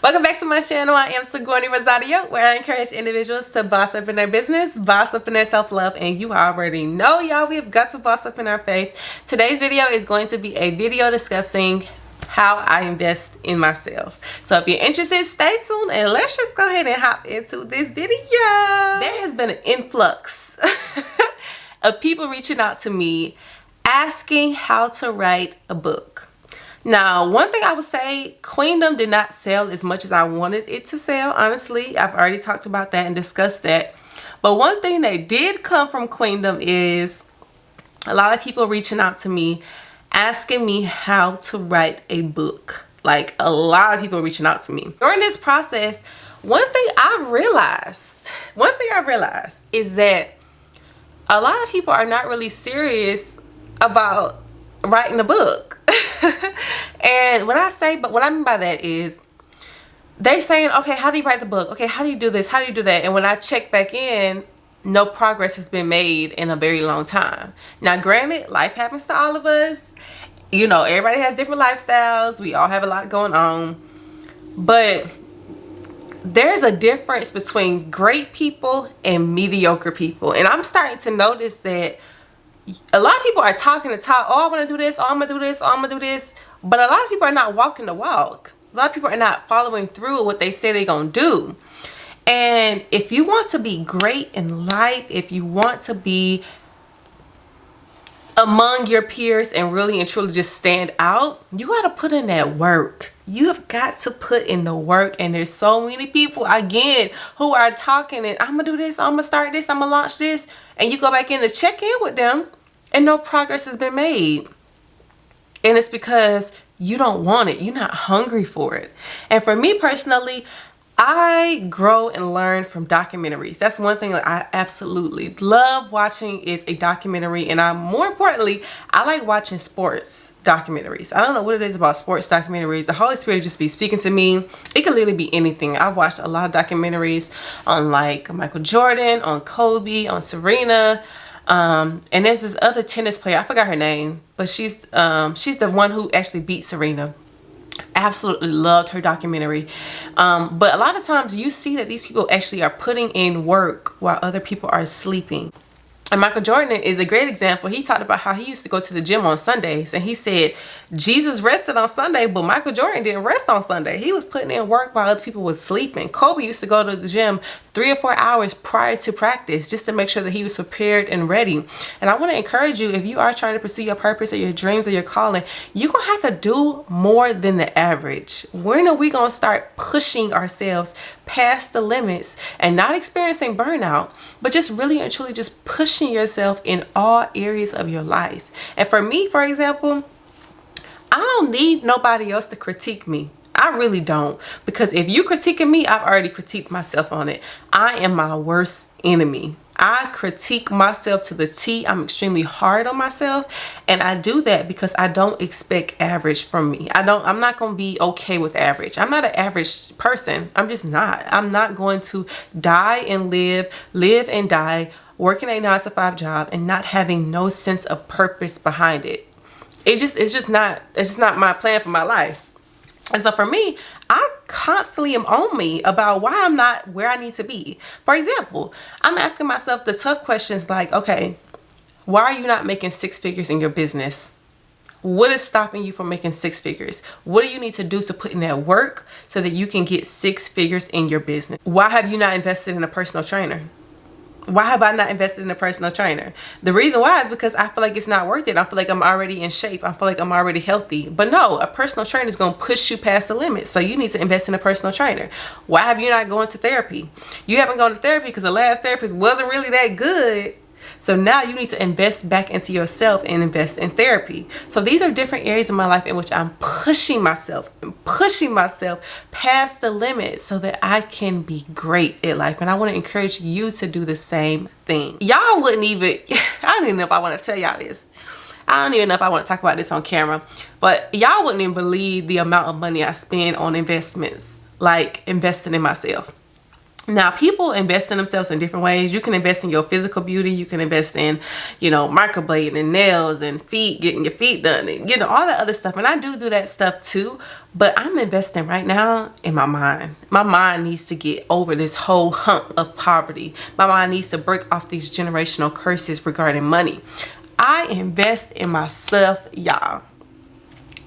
Welcome back to my channel. I am Sigourney Rosario, where I encourage individuals to boss up in their business, boss up in their self-love, and you already know, y'all, we have got to boss up in our faith. Today's video is going to be a video discussing how I invest in myself. So if you're interested, stay tuned and let's just go ahead and hop into this video. There has been an influx of people reaching out to me asking how to write a book. Now, one thing I would say, Queendom did not sell as much as I wanted it to sell, honestly. I've already talked about that and discussed that. But one thing that did come from Queendom is a lot of people reaching out to me, asking me how to write a book. Like, a lot of people reaching out to me. During this process, one thing I realized is that a lot of people are not really serious about writing a book. And what I mean by that is they saying, okay, how do you write the book? Okay, how do you do this? How do you do that? And when I check back in, no progress has been made in a very long time. Now, granted, life happens to all of us. You know, everybody has different lifestyles. We all have a lot going on. But there's a difference between great people and mediocre people. And I'm starting to notice that a lot of people are talking the talk. Oh, I want to do this. Oh, I'm going to do this. Oh, I'm going to do this. But a lot of people are not walking the walk. A lot of people are not following through with what they say they're going to do. And if you want to be great in life, if you want to be among your peers and really and truly just stand out, you got to put in that work. You have got to put in the work. And there's so many people, again, who are talking and I'm going to do this, I'm going to start this, I'm going to launch this. And you go back in to check in with them and no progress has been made. And it's because you don't want it. You're not hungry for it. And for me personally, I grow and learn from documentaries. That's one thing that I absolutely love watching is a documentary. And more importantly, I like watching sports documentaries. I don't know what it is about sports documentaries. The Holy Spirit just be speaking to me. It could literally be anything. I've watched a lot of documentaries on like Michael Jordan, on Kobe, on Serena. And there's this other tennis player. I forgot her name, but she's the one who actually beat Serena. Absolutely loved her documentary. But a lot of times you see that these people actually are putting in work while other people are sleeping. And Michael Jordan is a great example. He talked about how he used to go to the gym on Sundays. And he said Jesus rested on Sunday, but Michael Jordan didn't rest on Sunday. He was putting in work while other people were sleeping. Kobe used to go to the gym 3 or 4 hours prior to practice just to make sure that he was prepared and ready. And I want to encourage you, if you are trying to pursue your purpose or your dreams or your calling, you're going to have to do more than the average. When are we going to start pushing ourselves past the limits and not experiencing burnout, but just really and truly just pushing yourself in all areas of your life? And for me, for example, I don't need nobody else to critique me. I really don't. Because if you critiquing me, I've already critiqued myself on it. I am my worst enemy. I critique myself to the T. I'm extremely hard on myself. And I do that because I don't expect average from me. I'm not going to be okay with average. I'm not an average person. I'm just not. I'm not going to die and live and die, working a 9-to-5 job and not having no sense of purpose behind it. It's just not my plan for my life. And so for me, I constantly am on me about why I'm not where I need to be. For example, I'm asking myself the tough questions like, okay, why are you not making 6 figures in your business? What is stopping you from making 6 figures? What do you need to do to put in that work so that you can get 6 figures in your business? Why have you not invested in a personal trainer? Why have I not invested in a personal trainer? The reason why is because I feel like it's not worth it. I feel like I'm already in shape. I feel like I'm already healthy. But no, a personal trainer is going to push you past the limit. So you need to invest in a personal trainer. Why have you not gone to therapy? You haven't gone to therapy because the last therapist wasn't really that good. So now you need to invest back into yourself and invest in therapy. So these are different areas of my life in which I'm pushing myself past the limit so that I can be great at life. And I want to encourage you to do the same thing. Y'all wouldn't even, I don't even know if I want to tell y'all this. I don't even know if I want to talk about this on camera, but y'all wouldn't even believe the amount of money I spend on investments, like investing in myself. Now, people invest in themselves in different ways. You can invest in your physical beauty. You can invest in, microblading and nails and feet, getting your feet done, and, all that other stuff. And I do that stuff too. But I'm investing right now in my mind. My mind needs to get over this whole hump of poverty. My mind needs to break off these generational curses regarding money. I invest in myself, y'all.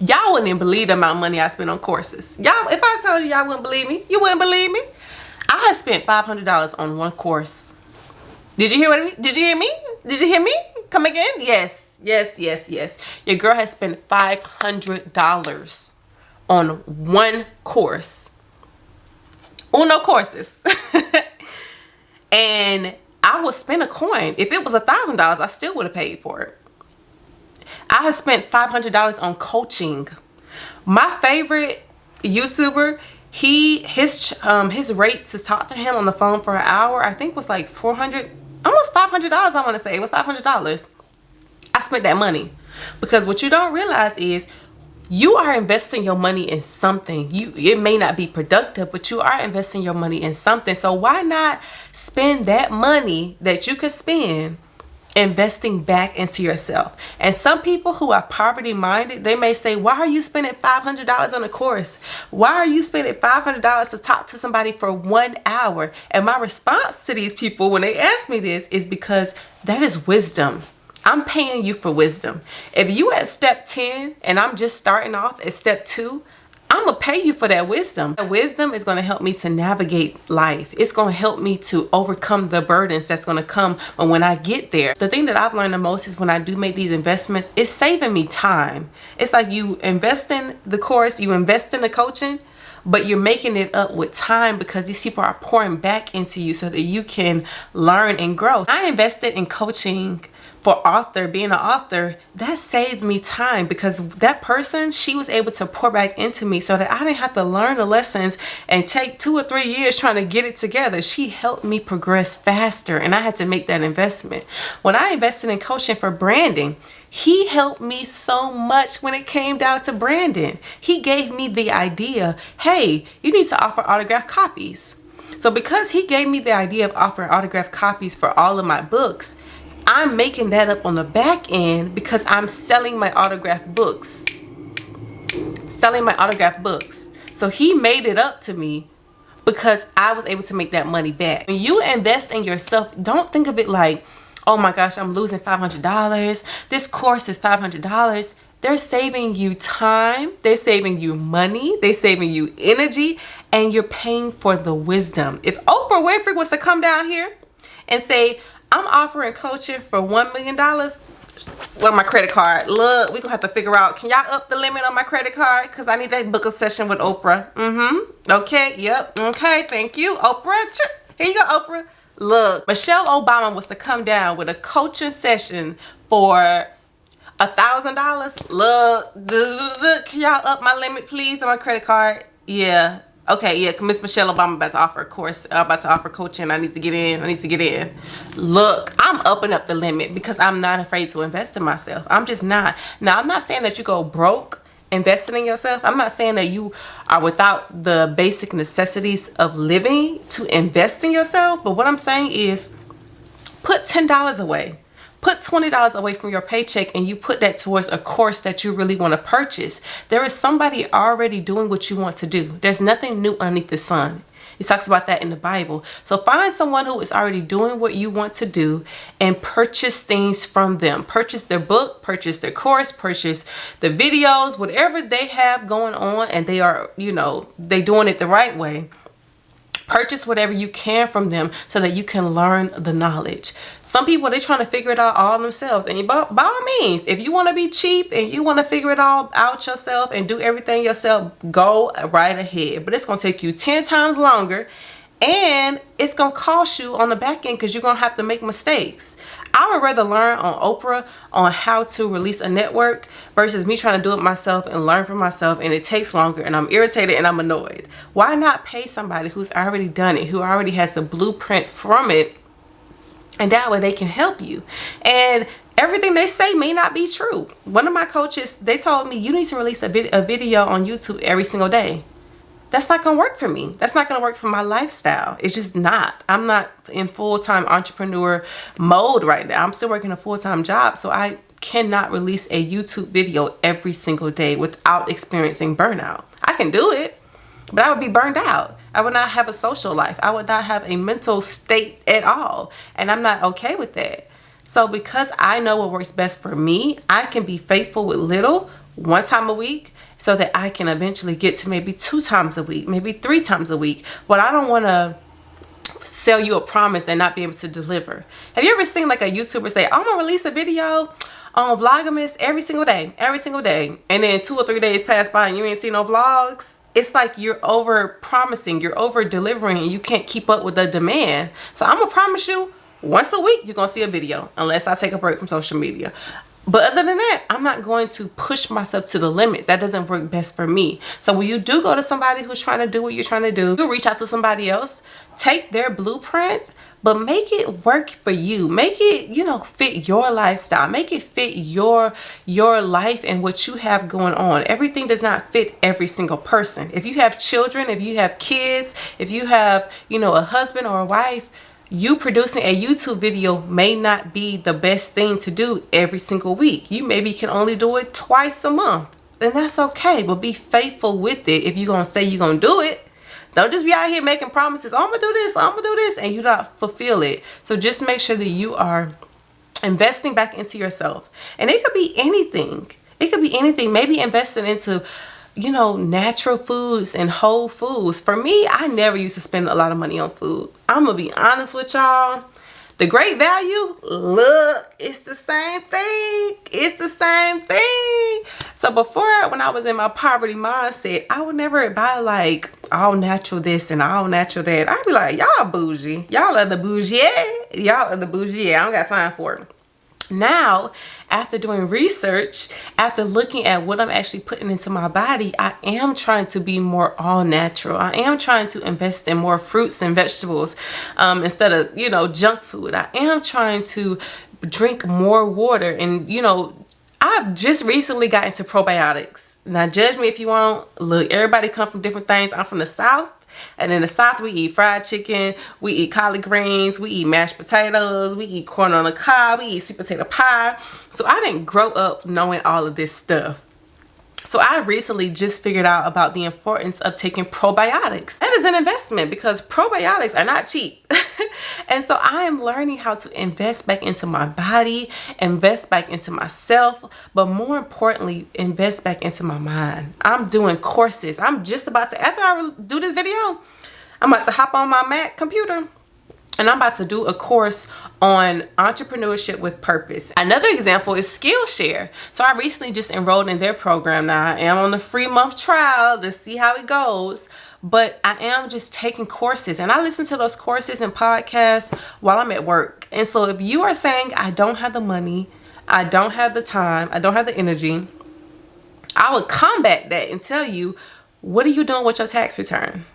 Y'all wouldn't even believe the amount of money I spend on courses. Y'all, if I told you, y'all wouldn't believe me. You wouldn't believe me. I had spent $500 on one course. Did you hear what I mean? Did you hear me? Did you hear me? Come again? Yes. Your girl has spent $500 on one course. Uno courses. And I would spend a coin. If it was $1,000, I still would have paid for it. I have spent $500 on coaching. My favorite YouTuber, his rates to talk to him on the phone for an hour, I think was like $400, almost $500. I want to say it was $500. I spent that money because what you don't realize is you are investing your money in something. It may not be productive, but you are investing your money in something. So why not spend that money that you could spend investing back into yourself? And some people who are poverty minded, they may say, why are you spending $500 on a course? Why are you spending $500 to talk to somebody for 1 hour? And my response to these people when they ask me this is because that is wisdom. I'm paying you for wisdom. If you at step 10 and I'm just starting off at step 2, I'm going to pay you for that wisdom. That wisdom is going to help me to navigate life. It's going to help me to overcome the burdens that's going to come when I get there. The thing that I've learned the most is when I do make these investments, it's saving me time. It's like you invest in the course, you invest in the coaching, but you're making it up with time because these people are pouring back into you so that you can learn and grow. I invested in coaching for being an author. That saves me time because that person, she was able to pour back into me so that I didn't have to learn the lessons and take 2 or 3 years trying to get it together. She helped me progress faster and I had to make that investment. When I invested in coaching for branding, he helped me so much when it came down to branding. He gave me the idea, hey, you need to offer autographed copies. So because he gave me the idea of offering autographed copies for all of my books, I'm making that up on the back end because I'm selling my autographed books. So he made it up to me because I was able to make that money back. When you invest in yourself, don't think of it like, oh my gosh, I'm losing $500. This course is $500. They're saving you time. They're saving you money. They're saving you energy. And you're paying for the wisdom. If Oprah Winfrey was to come down here and say, I'm offering coaching for $1 million. Well, my credit card. Look, we're going to have to figure out, can y'all up the limit on my credit card? Because I need to book a session with Oprah. Okay, yep. Okay, thank you, Oprah. Here you go, Oprah. Look, Michelle Obama was to come down with a coaching session for $1,000. Look, can y'all up my limit, please, on my credit card? Yeah. Okay, yeah, Miss Michelle Obama about to offer a course, about to offer coaching. I need to get in. Look, I'm upping up the limit because I'm not afraid to invest in myself. I'm just not. Now, I'm not saying that you go broke investing in yourself. I'm not saying that you are without the basic necessities of living to invest in yourself. But what I'm saying is put $10 away. Put $20 away from your paycheck and you put that towards a course that you really want to purchase. There is somebody already doing what you want to do. There's nothing new underneath the sun. He talks about that in the Bible. So find someone who is already doing what you want to do and purchase things from them. Purchase their book, purchase their course, purchase the videos, whatever they have going on, and they are, they doing it the right way. Purchase whatever you can from them so that you can learn the knowledge. Some people, they're trying to figure it out all themselves. And by all means, if you want to be cheap and you want to figure it all out yourself and do everything yourself, go right ahead. But it's going to take you 10 times longer. And it's going to cost you on the back end because you're going to have to make mistakes. I would rather learn on Oprah on how to release a network versus me trying to do it myself and learn for myself, and it takes longer and I'm irritated and I'm annoyed. Why not pay somebody who's already done it, who already has the blueprint from it, and that way they can help you. And everything they say may not be true. One of my coaches, they told me you need to release a video on YouTube every single day. that's not gonna work for me. That's not gonna work for my lifestyle. It's just not. I'm not in full-time entrepreneur mode right now. I'm still working a full-time job, so I cannot release a YouTube video every single day without experiencing burnout. I can do it, but I would be burned out. I would not have a social life. I would not have a mental state at all, and I'm not okay with that. So because I know what works best for me, I can be faithful with little, 1 time a week, so that I can eventually get to maybe 2 times a week, maybe 3 times a week. But I don't want to sell you a promise and not be able to deliver. Have you ever seen like a YouTuber say, I'm gonna release a video on Vlogmas every single day, and then 2 or 3 days pass by and you ain't seen no vlogs? It's like you're over promising, you're over delivering, and you can't keep up with the demand. So I'm gonna promise you, once a week you're gonna see a video, unless I take a break from social media. But other than that, I'm not going to push myself to the limits. That doesn't work best for me. So when you do go to somebody who's trying to do what you're trying to do, you reach out to somebody else, take their blueprint, but make it work for you. Make it, fit your lifestyle. Make it fit your life and what you have going on. Everything does not fit every single person. If you have children, if you have kids, if you have, a husband or a wife, you producing a YouTube video may not be the best thing to do every single week. You maybe can only do it twice a month, and that's okay. But be faithful with it. If you're gonna say you're gonna do it, don't just be out here making promises. I'm gonna do this, I'm gonna do this, and you not fulfill it. So just make sure that you are investing back into yourself, and it could be anything. It could be anything. Maybe investing into natural foods and whole foods. For me, I never used to spend a lot of money on food. I'm gonna be honest with y'all. The Great Value, look, it's the same thing. It's the same thing. So before, when I was in my poverty mindset, I would never buy like all natural this and all natural that. I'd be like, y'all bougie. Y'all are the bougie. Y'all are the bougie. I don't got time for it. Now, after doing research, after looking at what I'm actually putting into my body, I am trying to be more all natural. I am trying to invest in more fruits and vegetables instead of, junk food. I am trying to drink more water. And, I've just recently got into probiotics. Now, judge me if you want. Look, everybody come from different things. I'm from the South. And in the South, we eat fried chicken, we eat collard greens, we eat mashed potatoes, we eat corn on the cob, we eat sweet potato pie. So I didn't grow up knowing all of this stuff. So I recently just figured out about the importance of taking probiotics. That is an investment because probiotics are not cheap. And so I am learning how to invest back into my body, invest back into myself, but more importantly, invest back into my mind. I'm doing courses. I'm just about to, after I do this video, I'm about to hop on my Mac computer and I'm about to do a course on entrepreneurship with purpose. Another example is Skillshare. So I recently just enrolled in their program. Now I am on the free month trial to see how it goes. But I am just taking courses, and I listen to those courses and podcasts while I'm at work. And so if you are saying, I don't have the money, I don't have the time, I don't have the energy, I would combat that and tell you, what are you doing with your tax return?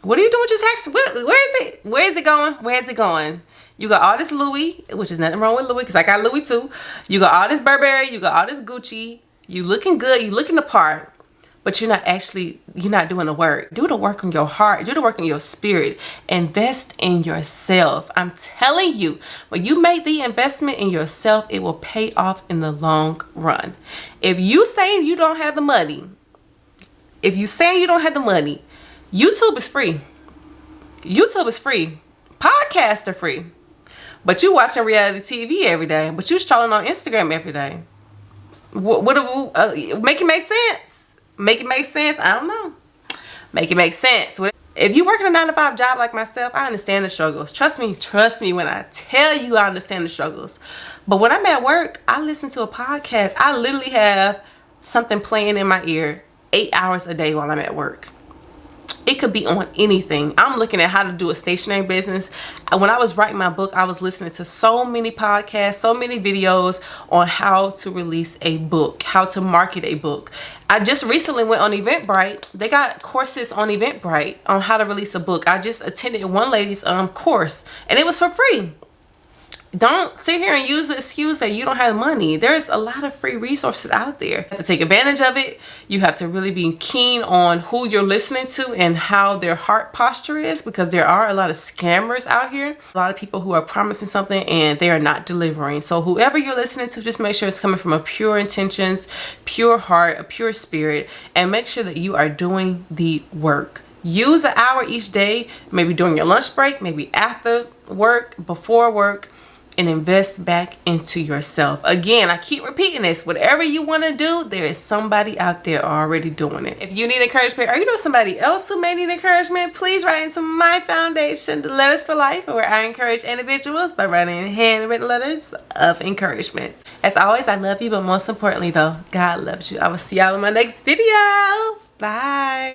What are you doing with your tax? Where is it? Where is it going? Where is it going? You got all this Louis, which is nothing wrong with Louis because I got Louis too. You got all this Burberry, you got all this Gucci. You looking good, you looking the part. But you're not doing the work. Do the work on your heart. Do the work on your spirit. Invest in yourself. I'm telling you, when you make the investment in yourself, it will pay off in the long run. If you say you don't have the money, YouTube is free. YouTube is free. Podcasts are free. But you watching reality TV every day. But you strolling on Instagram every day. Make it make sense. Make it make sense. I don't know. Make it make sense. If you're working a 9-to-5 job like myself, I understand the struggles. Trust me when I tell you I understand the struggles. But when I'm at work, I listen to a podcast. I literally have something playing in my ear 8 hours a day while I'm at work. It could be on anything. I'm looking at how to do a stationery business. When I was writing my book, I was listening to so many podcasts, so many videos on how to release a book, how to market a book. I just recently went on Eventbrite. They got courses on Eventbrite on how to release a book. I just attended one lady's course and it was for free. don't sit here and use the excuse that you don't have money. There's a lot of free resources out there. You have to take advantage of it. You have to really be keen on who you're listening to and how their heart posture is, because there are a lot of scammers out here. A lot of people who are promising something and they are not delivering. So whoever you're listening to, just make sure it's coming from a pure intentions, pure heart, a pure spirit, and make sure that you are doing the work. Use an hour each day, maybe during your lunch break, maybe after work, before work, and invest back into yourself. Again, I keep repeating this. Whatever you want to do, there is somebody out there already doing it. If you need encouragement, or you know somebody else who may need encouragement, please write into my foundation, the Letters for Life, where I encourage individuals by writing handwritten letters of encouragement. As always, I love you, but most importantly though, God loves you. I will see y'all in my next video. Bye.